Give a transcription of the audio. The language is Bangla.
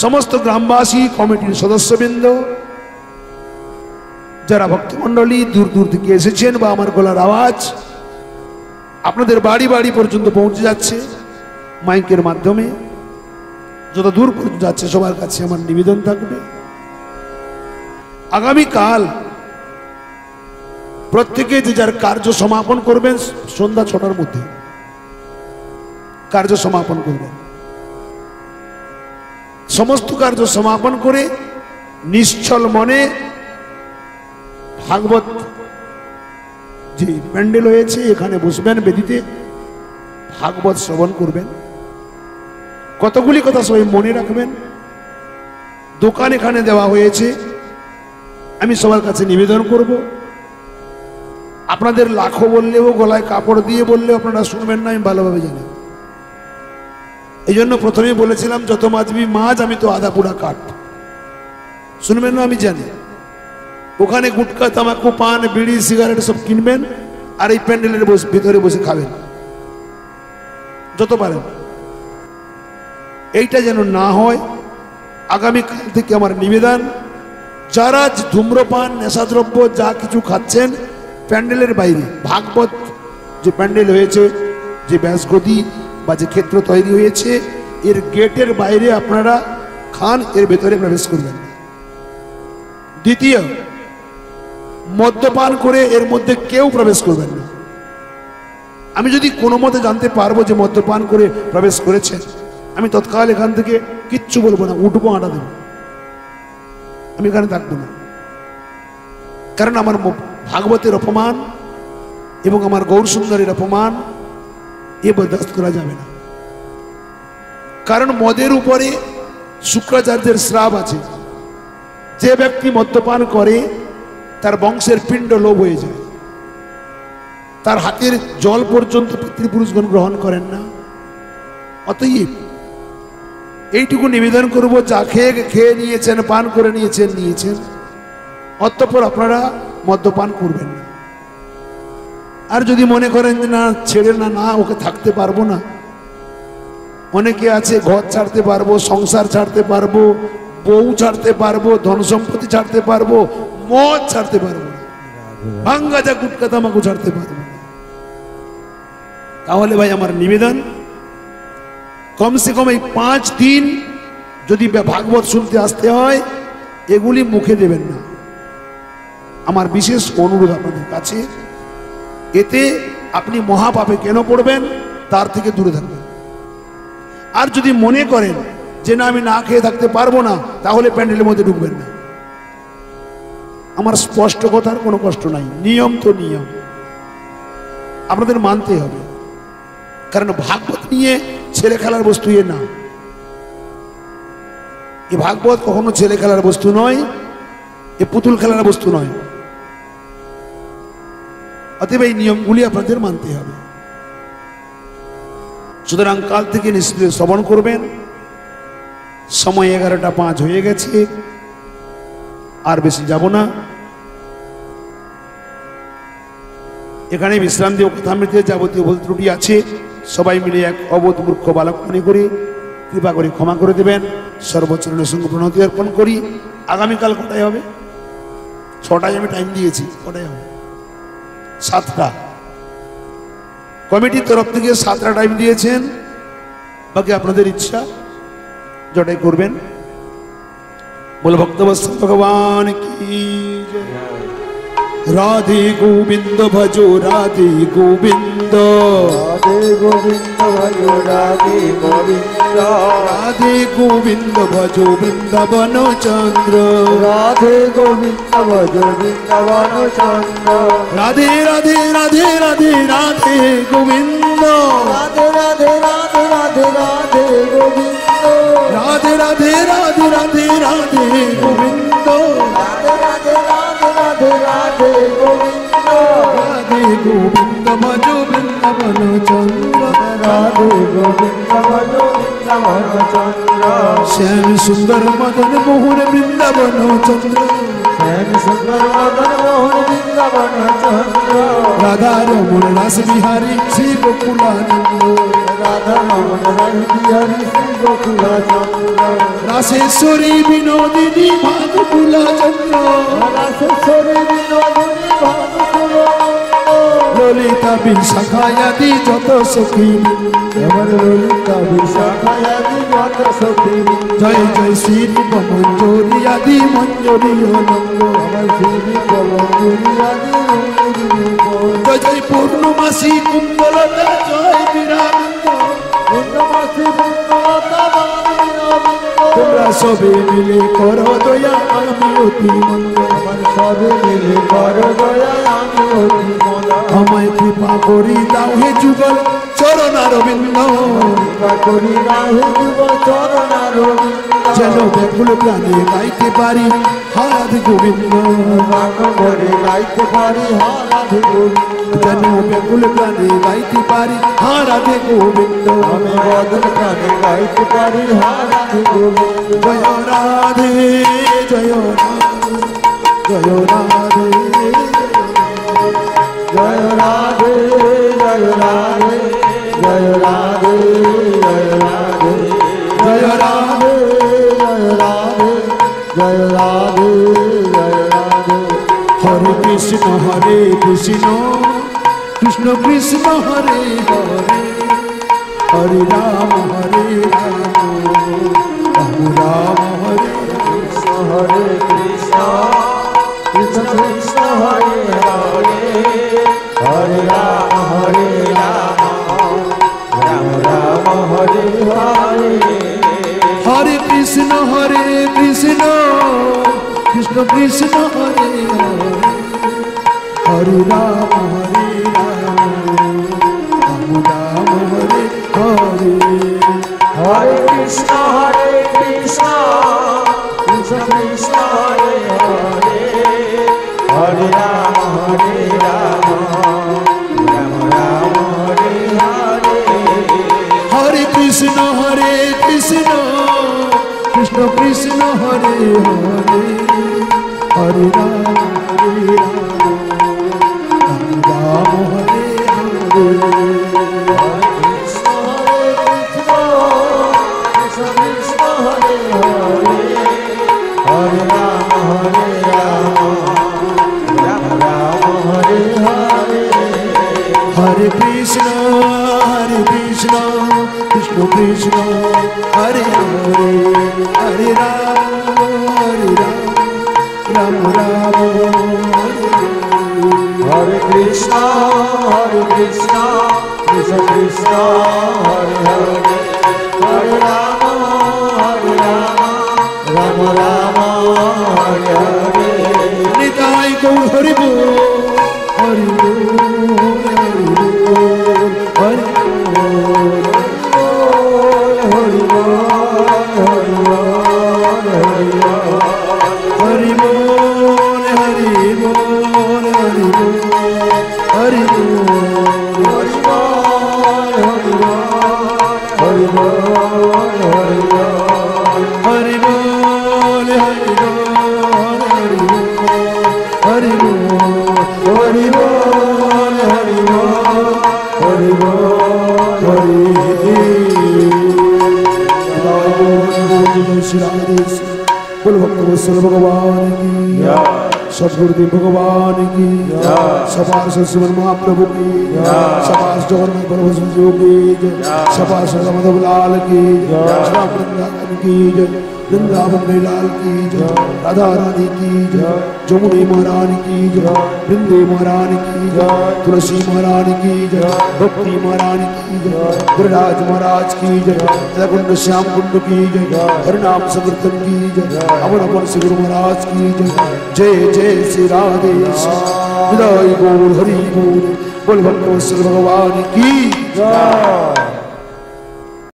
সমস্ত গ্রামবাসী, কমিটির সদস্যবৃন্দ, যারা ভক্তমণ্ডলী দূর দূর থেকে এসেছেন, বা আমার গলার আওয়াজ আপনাদের বাড়ি বাড়ি পর্যন্ত পৌঁছে যাচ্ছে মাইকের মাধ্যমে, যত দূর পর্যন্ত যাচ্ছে, সবার কাছে আমার নিবেদন থাকবে, আগামীকাল প্রত্যেকে যে যার কার্য সমাপন করবেন সন্ধ্যা 6টার মধ্যে কার্য সমাপন করবেন। সমস্ত কার্য সমাপন করে নিশ্চল মনে ভাগবত যে প্যান্ডেল হয়েছে এখানে বসবেন, বেদিতে ভাগবত শ্রবণ করবেন। কতগুলি কথা সবাই মনে রাখবেন। দোকান এখানে দেওয়া হয়েছে, আমি সবার কাছে নিবেদন করব, আপনাদের লাখো বললেও, গলায় কাপড় দিয়ে বললেও আপনারা শুনবেন না, আমি ভালোভাবে জানি। এই জন্য প্রথমেই বলেছিলাম, যত মাছবি মাছ, আমি তো আধা পুরা কাঠ, শুনবেন না আমি জানি। ওখানে গুটকা, তামাকু, পান, বিড়ি, সিগারেট সব কিনবেন, আর এই প্যান্ডেলের ভিতরে বসে খাবেন যত পারেন। এইটা যেন না হয়। আগামীকাল থেকে আমার নিবেদন, যারা ধূম্রপান, নেশাদ্রব্য যা কিছু খাচ্ছেন প্যান্ডেলের বাইরে, ভাগবত যে প্যান্ডেল হয়েছে, যে ব্যাসগতি বা যে ক্ষেত্র তৈরি হয়েছে, এর গেটের বাইরে আপনারা খান, এর ভেতরে প্রবেশ করবেন। দ্বিতীয়, মদ্যপান করে এর মধ্যে কেউ প্রবেশ করবেন না। আমি যদি কোনো মতে জানতে পারবো যে মদ্যপান করে প্রবেশ করেছেন, আমি তৎকাল এখান থেকে কিচ্ছু বলবো না, উঠবো, আটা দেবো, আমি এখানে থাকবো না। কারণ আমার ভাগবতের অপমান এবং আমার গৌর সুন্দরের অপমান এ বরদাস্ত করা যাবে না। কারণ মদের উপরে শুক্রাচার্যের শ্রাপ আছে। যে ব্যক্তি মদ্যপান করে তার বংশের পিণ্ড লোভ হয়ে যায়, তার হাতের জল পর্যন্ত পিতৃপুরুষগণ গ্রহণ করেন না। অতএব এইটুকু নিবেদন করব, যা খেয়ে নিয়েছেন, পান করে নিয়েছেন, অতঃপর আপনারা মদ্যপান করবেন না। আর যদি মনে করেন যে না, ছেড়ে না, ওকে থাকতে পারবো না, অনেকে আছে ঘর ছাড়তে পারবো, সংসার ছাড়তে পারবো, বউ ছাড়তে পারবো, ধন সম্পত্তি ছাড়তে পারবো, মদ ছাড়তে পারবো না, ভাঙ্গা যা গুটকা তামাকু ছাড়তে পারবো না, তাহলে ভাই আমার নিবেদন, কমসে কম এই 5 দিন যদি ভাগবত শুনতে আসতে হয়, এগুলি মুখে দেবেন না। আমার বিশেষ অনুরোধ আপনাদের কাছে, এতে আপনি মহাপাপে কেন পড়বেন, তার থেকে দূরে থাকবেন। আর যদি মনে করেন যে না, আমি না খেয়ে থাকতে পারবো না, তাহলে প্যান্ডেলের মধ্যে ঢুকবেন না। আমার স্পষ্ট কথার কোনো কষ্ট নাই, নিয়ম তো নিয়ম, আপনাদের মানতে হবে। কারণ ভাগবত নিয়ে ছেলে খেলার বস্তু এ না, এ ভাগবত কখনো ছেলে খেলার বস্তু নয়, এ পুতুল খেলার বস্তু নয়। অতএব এই নিয়মগুলি আপনাদের মানতে হবে। সুতরাং কাল থেকে নিশ্চিত শ্রবণ করবেন। সময় 11:05 হয়ে গেছে, আর বেশি যাব না। এখানে বিশ্রাম দিয়ে কথামৃতে যাবতীয় ভুল ত্রুটি আছে, সবাই মিলে এক অবোধ মূর্খ বালক মনে করে কৃপা করে ক্ষমা করে দেবেন। সর্বচরণের সঙ্গে প্রণতি অর্পণ করি। আগামীকাল কটায় হবে? 6টায় আমি টাইম দিয়েছি, কটায় হবে? 7টা। কমিটির তরফ থেকে 7টা টাইম দিয়েছেন, বাকি আপনাদের ইচ্ছা, যেটাই করবেন। বল ভক্তবৎসল ভগবান কি জয়। রাধে গোবিন্দ ভজো রাধে গোবিন্দ, রাধে গোবিন্দ ভজো রাধে গোবিন্দ, রাধে গোবিন্দ ভজো বৃন্দাবন চন্দ্র, রাধে গোবিন্দ ভজো বৃন্দাবন চন্দ্র, রাধে রাধে রাধে রাধে রাধে গোবিন্দ, রাধে রাধে রাধে রাধে রাধে গোবিন্দ, রাধে রাধে রাধে রাধে রাধে গোবিন্দ, রাধে রাধে রাধে রাধে রাধে গোবিন্দ, রাধে গোবিন্দ ভজো বৃন্দাবন চন্দ্র, রাধে গোবিন্দ ভজো বৃন্দাবন চন্দ্র, শ্যাম সুন্দর মদন মোহন বৃন্দাবন চন্দ্র, শ্যাম সুন্দর মদন মোহন বৃন্দাবন চন্দ্র, রাধা রমণ রাস বিহারী শ্রী গোকুলানন্দ, রাধা রমন রাই বিহারী শ্রী গোকুলা চন্দ্র রাসেশ্বরী বিনোদিনী ভানুকুলা চন্দ্র রাসেশ্বরী বিনোদিনী ভানুকুলা ললিতা বিশাখায়াদি যত সখী আমার ললিতা বিশাখায়াদি যত সখী জয় জয় শ্রী মঞ্জুরি আদি মঞ্জুরি অনঙ্গ আমার শ্রী কলঙ্গুরিয়াদি জয় জয় পূর্ণমাসী কুম্ভলতা জয় বিরানন্দ পূর্ণমাসী পূর্ণতা তোমরা সবে মিলে করো দয়া আমি অতি মন্দ আমার সবে মিলে করো দয়া আমি অতি মনা আমায় কৃপা করি দাও হে যুগল চরণারবিন্দ কৃপা করি রাহে যুব চরণার যেন ব্যাকুল প্রাণে গাইতে পারি হারাধে গোবিন্দ গান করে গাইতে পারি হারাধে গোবিন্দ যেন ব্যাকুল প্রাণে গাইতে পারি হারাধে গোবিন্দ আমি বদন প্রাণে গাইতে পারি হারাধে গোবিন্দ জয় রাধে জয় রাধে জয় রাধে জয় রাধে জয় রাধে জয় রাধে জয় রাধে জয় রাধে জয় রাধে জয় রাধে জয় রাধে হরে কৃষ্ণ কৃষ্ণ কৃষ্ণ হরে হরে হরে রাম রাম রাম হরে কৃষ্ণ হরে কৃষ্ণ কৃষ্ণ কৃষ্ণ হরে হরে হরে রাম রাম রাম হরে হরে হরে কৃষ্ণ কৃষ্ণ কৃষ্ণ হরে হরে হরে রাম রাম হরে হরে হরে কৃষ্ণ কৃষ্ণ কৃষ্ণ কৃষ্ণ হরে হরে হরে রাম রাম রাম হরে হরে হরে কৃষ্ণ কৃষ্ণ কৃষ্ণ হরে হরে হরে রাম রাম হরে হরে কৃষ্ণ কৃষ্ণ কৃষ্ণ হরে হরে হরে রাম রাম রাম হরে হরে হরে কৃষ্ণ কৃষ্ণ কৃষ্ণ হরে হরে হরে রাম রাম রাম হরে হরে কৃষ্ণ কৃষ্ণ কৃষ্ণ হরে হরে হরে রাম রাম রাম হরে হরে নিতাই গৌর হরি বল হরি বল হরি বল হরি বল হরি বল হরি বল হরি বল হরি বল হরি বল হরি बोल भक्तवत्सल भगवान की सदगुरुदेव भगवान की सपार शिवन महाप्रभु की सपार जगन्नाथ प्रभु शिव की सपार माधव लाल की श्याम वृंदावन की वृंदावन लाल की राधा रानी की जमुनी महारानी की वृंदे महारानी की तुलसी महारानी की भक्ति महारानी की गुरुराज महाराज की कुंड श्याम कुंड की हरिनाम संकीर्तन की अमर अमर श्री गुरु महाराज की जय जय श्री राधे हृदय बोल हरि बोल बोल भगवान की